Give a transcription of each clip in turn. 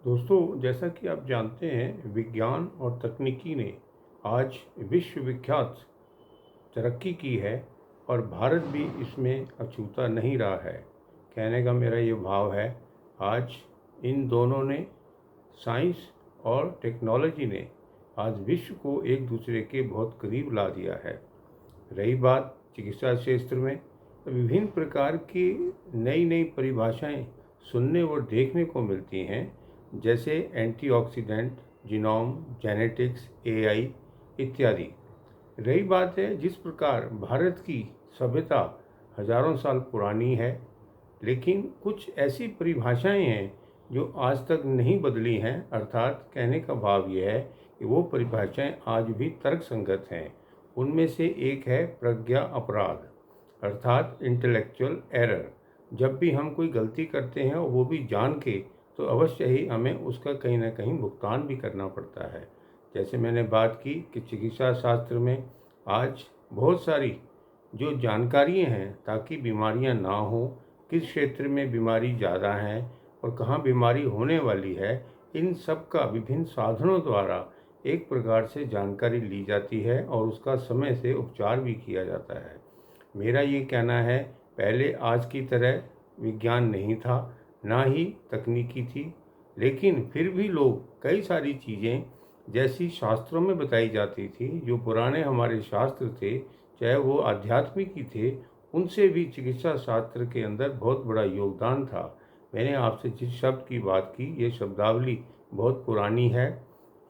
दोस्तों, जैसा कि आप जानते हैं, विज्ञान और तकनीकी ने आज विश्व विख्यात तरक्की की है और भारत भी इसमें अछूता नहीं रहा है। कहने का मेरा ये भाव है, आज इन दोनों ने, साइंस और टेक्नोलॉजी ने आज विश्व को एक दूसरे के बहुत करीब ला दिया है। रही बात चिकित्सा क्षेत्र में, तो विभिन्न प्रकार की नई नई परिभाषाएं सुनने और देखने को मिलती हैं, जैसे एंटीऑक्सीडेंट, जीनोम, जेनेटिक्स, एआई इत्यादि। रही बात है जिस प्रकार भारत की सभ्यता हजारों साल पुरानी है, लेकिन कुछ ऐसी परिभाषाएं हैं जो आज तक नहीं बदली हैं। अर्थात कहने का भाव यह है कि वो परिभाषाएं आज भी तर्कसंगत हैं। उनमें से एक है प्रज्ञा अपराध, अर्थात इंटेलेक्चुअल एरर। जब भी हम कोई गलती करते हैं और वो भी जान के, तो अवश्य ही हमें उसका कहीं ना कहीं भुगतान भी करना पड़ता है। जैसे मैंने बात की कि चिकित्सा शास्त्र में आज बहुत सारी जो जानकारियाँ हैं, ताकि बीमारियाँ ना हो, किस क्षेत्र में बीमारी ज़्यादा है और कहाँ बीमारी होने वाली है, इन सब का विभिन्न साधनों द्वारा एक प्रकार से जानकारी ली जाती है और उसका समय से उपचार भी किया जाता है। मेरा ये कहना है, पहले आज की तरह विज्ञान नहीं था, ना ही तकनीकी थी, लेकिन फिर भी लोग कई सारी चीज़ें जैसी शास्त्रों में बताई जाती थी, जो पुराने हमारे शास्त्र थे, चाहे वो आध्यात्मिक ही थे, उनसे भी चिकित्सा शास्त्र के अंदर बहुत बड़ा योगदान था। मैंने आपसे जिस शब्द की बात की, ये शब्दावली बहुत पुरानी है।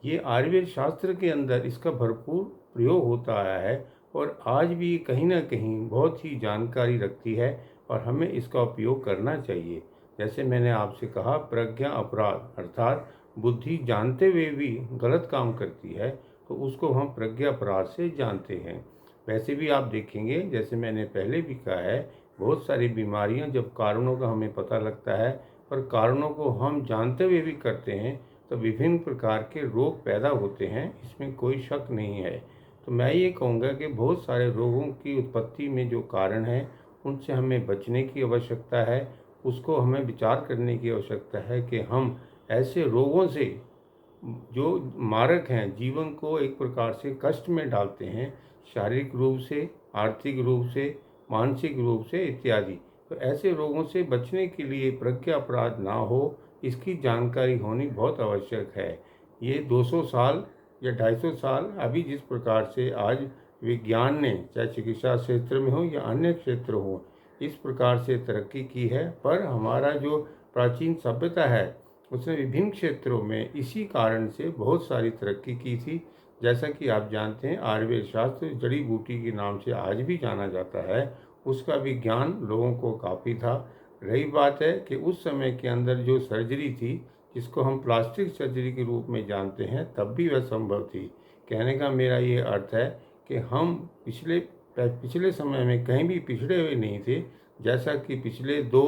ये आयुर्वेद शास्त्र के अंदर इसका भरपूर प्रयोग होता आया है और आज भी कहीं ना कहीं बहुत ही जानकारी रखती है और हमें इसका उपयोग करना चाहिए। जैसे मैंने आपसे कहा, प्रज्ञा अपराध, अर्थात बुद्धि जानते हुए भी गलत काम करती है, तो उसको हम प्रज्ञा अपराध से जानते हैं। वैसे भी आप देखेंगे, जैसे मैंने पहले भी कहा है, बहुत सारी बीमारियां जब कारणों का हमें पता लगता है और कारणों को हम जानते हुए भी करते हैं, तो विभिन्न प्रकार के रोग पैदा होते हैं, इसमें कोई शक नहीं है। तो मैं ये कहूँगा कि बहुत सारे रोगों की उत्पत्ति में जो कारण है, उनसे हमें बचने की आवश्यकता है। उसको हमें विचार करने की आवश्यकता है कि हम ऐसे रोगों से, जो मारक हैं, जीवन को एक प्रकार से कष्ट में डालते हैं, शारीरिक रूप से, आर्थिक रूप से, मानसिक रूप से इत्यादि, तो ऐसे रोगों से बचने के लिए प्रज्ञा अपराध ना हो, इसकी जानकारी होनी बहुत आवश्यक है। ये 200 साल या 250 साल अभी जिस प्रकार से आज विज्ञान ने, चाहे चिकित्सा क्षेत्र में हो या अन्य क्षेत्र हो, इस प्रकार से तरक्की की है, पर हमारा जो प्राचीन सभ्यता है, उसने विभिन्न क्षेत्रों में इसी कारण से बहुत सारी तरक्की की थी। जैसा कि आप जानते हैं, आयुर्वेद शास्त्र जड़ी बूटी के नाम से आज भी जाना जाता है, उसका विज्ञान लोगों को काफ़ी था। रही बात है कि उस समय के अंदर जो सर्जरी थी, जिसको हम प्लास्टिक सर्जरी के रूप में जानते हैं, तब भी वह संभव थी। कहने का मेरा ये अर्थ है कि हम पिछले समय में कहीं भी पिछड़े हुए नहीं थे। जैसा कि पिछले 2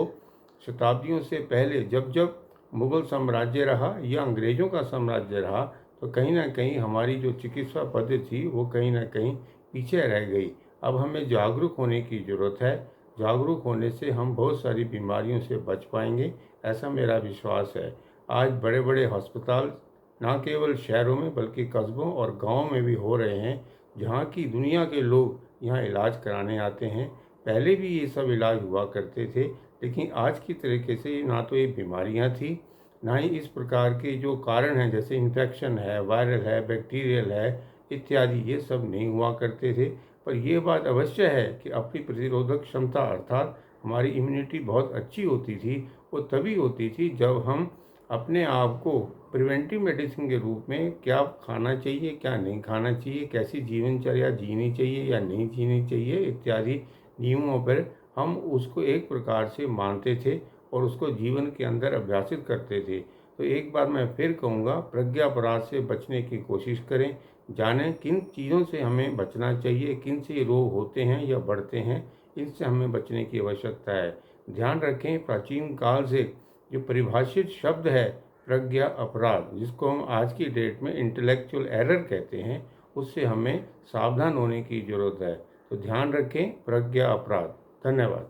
शताब्दियों से पहले जब जब मुगल साम्राज्य रहा या अंग्रेज़ों का साम्राज्य रहा, तो कहीं ना कहीं हमारी जो चिकित्सा पद्धति थी, वो कहीं ना कहीं पीछे रह गई। अब हमें जागरूक होने की ज़रूरत है। जागरूक होने से हम बहुत सारी बीमारियों से बच पाएंगे, ऐसा मेरा विश्वास है। आज बड़े बड़े अस्पताल न केवल शहरों में बल्कि कस्बों और गाँव में भी हो रहे हैं, जहाँ की दुनिया के लोग यहाँ इलाज कराने आते हैं। पहले भी ये सब इलाज हुआ करते थे, लेकिन आज की तरीके से ना तो ये बीमारियाँ थी, ना ही इस प्रकार के जो कारण हैं, जैसे इन्फेक्शन है, वायरल है, बैक्टीरियल है इत्यादि, ये सब नहीं हुआ करते थे। पर यह बात अवश्य है कि अपनी प्रतिरोधक क्षमता, अर्थात हमारी इम्यूनिटी बहुत अच्छी होती थी। वो तभी होती थी जब हम अपने आप को प्रिवेंटिव मेडिसिन के रूप में क्या खाना चाहिए, क्या नहीं खाना चाहिए, कैसी जीवनचर्या जीनी चाहिए या नहीं जीनी चाहिए इत्यादि नियमों पर हम उसको एक प्रकार से मानते थे और उसको जीवन के अंदर अभ्यासित करते थे। तो एक बार मैं फिर कहूँगा, प्रज्ञा अपराध से बचने की कोशिश करें। जानें किन चीज़ों से हमें बचना चाहिए, किन से रोग होते हैं या बढ़ते हैं, इनसे हमें बचने की आवश्यकता है। ध्यान रखें, प्राचीन काल से जो परिभाषित शब्द है प्रज्ञा अपराध, जिसको हम आज की डेट में इंटेलेक्चुअल एरर कहते हैं, उससे हमें सावधान होने की ज़रूरत है। तो ध्यान रखें, प्रज्ञा अपराध। धन्यवाद।